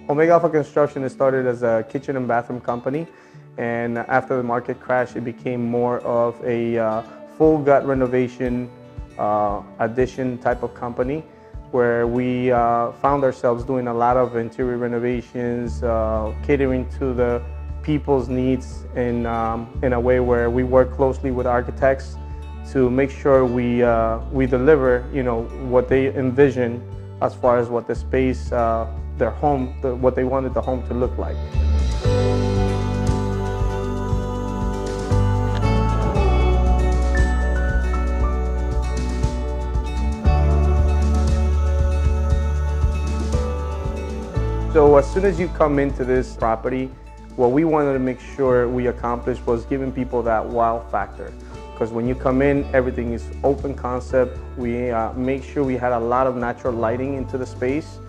Omega Alpha Construction started as a kitchen and bathroom company, and after the market crash, it became more of a full gut renovation addition type of company, where we found ourselves doing a lot of interior renovations, catering to the people's needs in a way where we work closely with architects to make sure we deliver, what they envision as far as what the space, their home, what they wanted the home to look like. So as soon as you come into this property, what we wanted to make sure we accomplished was giving people that wow factor. Because when you come in, everything is open concept. We make sure we had a lot of natural lighting into the space.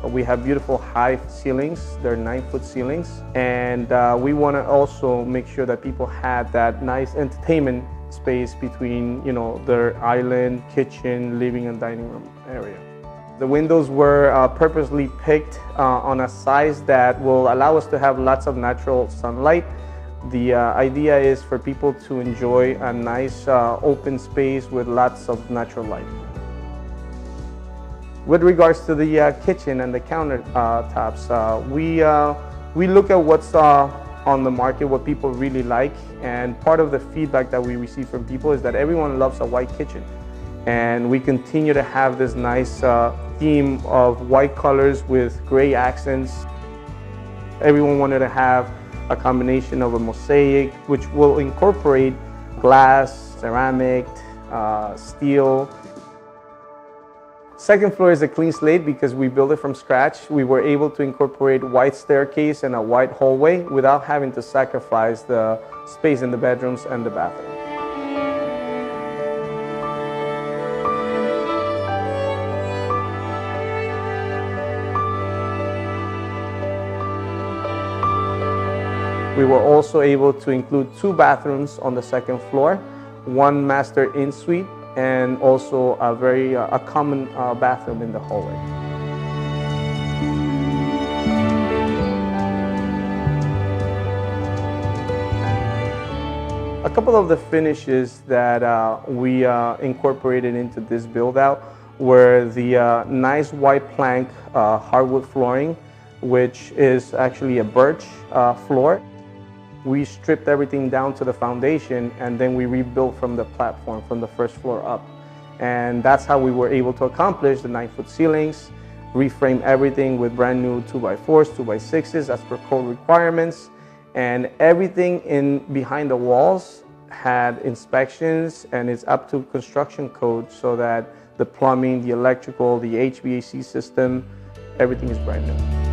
We have beautiful high ceilings. They're 9-foot ceilings. And we want to also make sure that people had that nice entertainment space between, their island, kitchen, living and dining room area. The windows were purposely picked on a size that will allow us to have lots of natural sunlight. The idea is for people to enjoy a nice open space with lots of natural light. With regards to the kitchen and the countertops, we look at what's on the market, what people really like, and part of the feedback that we receive from people is that everyone loves a white kitchen. And we continue to have this nice theme of white colors with gray accents. Everyone wanted to have a combination of a mosaic, which will incorporate glass, ceramic, steel. Second floor is a clean slate because we built it from scratch. We were able to incorporate white staircase and a white hallway without having to sacrifice the space in the bedrooms and the bathroom. We were also able to include 2 bathrooms on the second floor, 1 master in-suite, and also a common bathroom in the hallway. A couple of the finishes that we incorporated into this build-out were the nice white plank hardwood flooring, which is actually a birch floor. We stripped everything down to the foundation, and then we rebuilt from the platform, from the first floor up. And that's how we were able to accomplish the 9-foot ceilings, reframe everything with brand new 2x4s, 2x6s as per code requirements. And everything in behind the walls had inspections and is up to construction code, so that the plumbing, the electrical, the HVAC system, everything is brand new.